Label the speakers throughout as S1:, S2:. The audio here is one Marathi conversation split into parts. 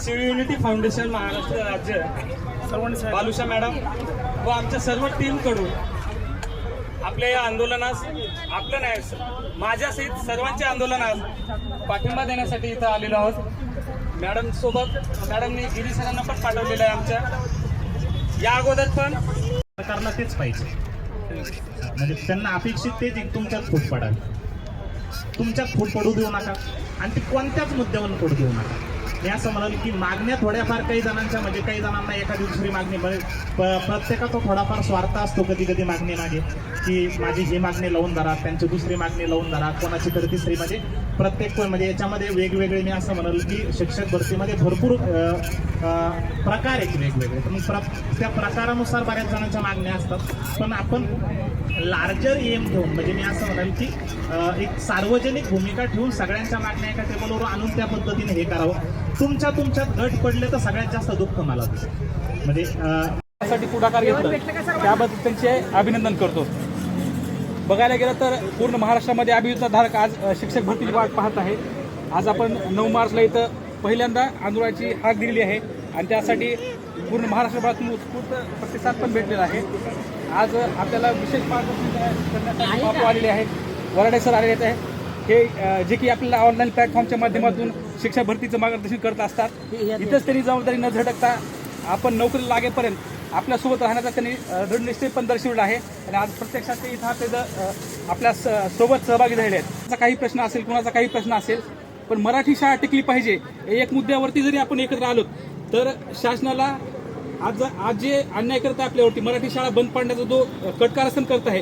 S1: शिव युनिटी फाउंडेशन महाराष्ट्र राज्य बालुशा मॅडम व आमच्या सर्व टीम कडून आपल्या या आंदोलनास आपलं नाही माझ्यासहित सर्वांच्या आंदोलनास पाठिंबा देण्यासाठी इथं आलेलो आहोत। मॅडम सोबत मॅडमनी गिरी सरांना पण पाठवलेलं आहे। आमच्या या अगोदर पण
S2: सरकारला तेच पाहिजे, म्हणजे त्यांना अपेक्षित तेच तुमच्यात फूट पडाल, तुमच्यात फूट पडू देऊ नका आणि ती कोणत्याच मुद्द्यावर फूट देऊ नका। मी असं म्हणाल की मागण्या थोड्याफार काही जणांच्या म्हणजे काही जणांना एखादी दुसरी मागणी प्रत्येकाचा थोडाफार स्वार्थ असतो कधी कधी मागणी मागे, की माझी ही मागणी लावून धरा, त्यांची दुसरी मागणी लावून धरा, कोणाची तर तिसरी, म्हणजे प्रत्येक म्हणजे याच्यामध्ये वेगवेगळे मी असं म्हणाल की शिक्षक भरतीमध्ये भरपूर प्रकार आहेत वेगवेगळे, पण त्या प्रकारानुसार बऱ्याच जणांच्या मागण्या असतात। पण आपण लार्जर एम ठेवून म्हणजे मी असं म्हणाल की एक सार्वजनिक भूमिका ठेवून सगळ्यांच्या मागण्या एका टेबलवर आणून त्या पद्धतीने हे करावं। तुमच्यात गट पडले तर सगळ्यात जास्त दुःख मला होतं, म्हणजे
S3: त्यासाठी पुढाकार घेतला त्याबद्दल त्यांचे अभिनंदन करतो। बघायला गेलं तर पूर्ण महाराष्ट्रामध्ये अभियुक्त धारक आज शिक्षक भरतीची वाट पाहत आहे। आज आपण 9 मार्चला इथं पहिल्यांदा आंदोलनाची हाक दिलेली आहे आणि त्यासाठी पूर्ण महाराष्ट्रभरातून उत्स्फूर्त प्रतिसाद पण भेटलेला आहे। आज आपल्याला विशेष मार्गदर्शन करण्यासाठी बापू आलेले आहेत, वराडे सर आलेले आहेत, हे जे की आपल्याला ऑनलाईन प्लॅटफॉर्मच्या माध्यमातून शिक्षक भरतीचं मार्गदर्शन करत असतात। इथंच त्यांनी जबाबदारी न झटकता आपण नोकरी लागेपर्यंत आपल्यासोबत राहण्याचा त्यांनी दृढनिश्चय पण दर्शवला आहे आणि आज प्रत्यक्षात ते इथं आपल्या सोबत सहभागी झालेले आहेत। कुणाचा काही प्रश्न असेल, कुणाचा काही प्रश्न असेल, पण मराठी शाळा टिकली पाहिजे एक मुद्द्यावरती जरी आपण एकत्र आलो तर शासनाला आज जे अन्याय करत आहे आपल्यावरती, मराठी शाळा बंद पाडण्याचा जो कटकारस्थान करत आहे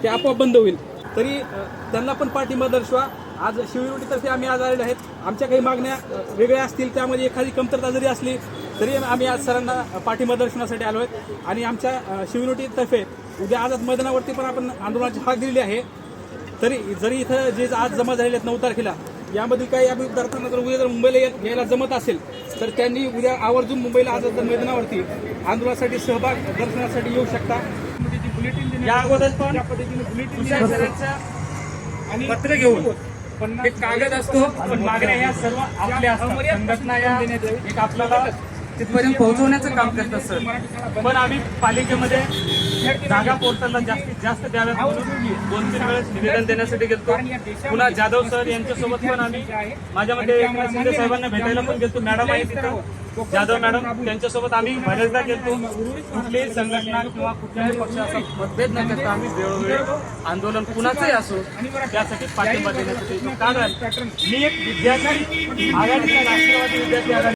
S3: ते आपोआप बंद होईल। तरी त्यांना पण पाठिंबा दर्शवा। आज शिवयुनिटीतर्फे आम्ही आज आलेले आहेत। आमच्या काही मागण्या वेगळ्या असतील, त्यामध्ये एखादी कमतरता जरी असली तरी आम्ही आज सरांना पाठिंबा दर्शनासाठी आलो आहे आणि आमच्या शिवयुनिटीतर्फे उद्या आझाद मैदानावरती पण आपण आंदोलनाची हाक दिलेली आहे। तरी जरी इथं जे आज जमा झालेले आहेत 9 तारखेला, यामध्ये काही विद्यार्थ्यांना जर उद्या मुंबईला यायला जमत असेल तर त्यांनी उद्या आवर्जून मुंबईला आझाद मैदानावरती आंदोलनासाठी सहभाग दर्शनासाठी येऊ शकता।
S1: या अगोदर पण आणि पत्र घेऊन एक कागद असतो, पण मागण्या या सर्व आपल्या असतात। संघटना या एक आपल्याला तिथपर्यंत पोहोचवण्याचं काम करतात सर। पण आम्ही पालिकेमध्ये जागा पोर्टलला जास्तीत जास्त द्याव्यात म्हणून 2-3 वेळेस निवेदन देण्यासाठी गेलतो। पुन्हा जाधव सर यांच्यासोबत पण आम्ही माझ्यामध्ये एकनाथ शिंदे साहेबांना भेटायला पण गेलतो। मॅडम आहे तिथं, जाधव मॅडम, त्यांच्यासोबत आम्ही बरेचदा गेलतो। कुठलीही संघटना किंवा कुठल्याही पक्षाचा मतभेद न करता आम्ही वेळोवेळी आंदोलन कुणाचंही असो त्यासाठी पाठिंबा देण्यासाठी। कारण मी एक विद्यार्थी आघाडीचा राष्ट्रवादी विद्यार्थी आघाडी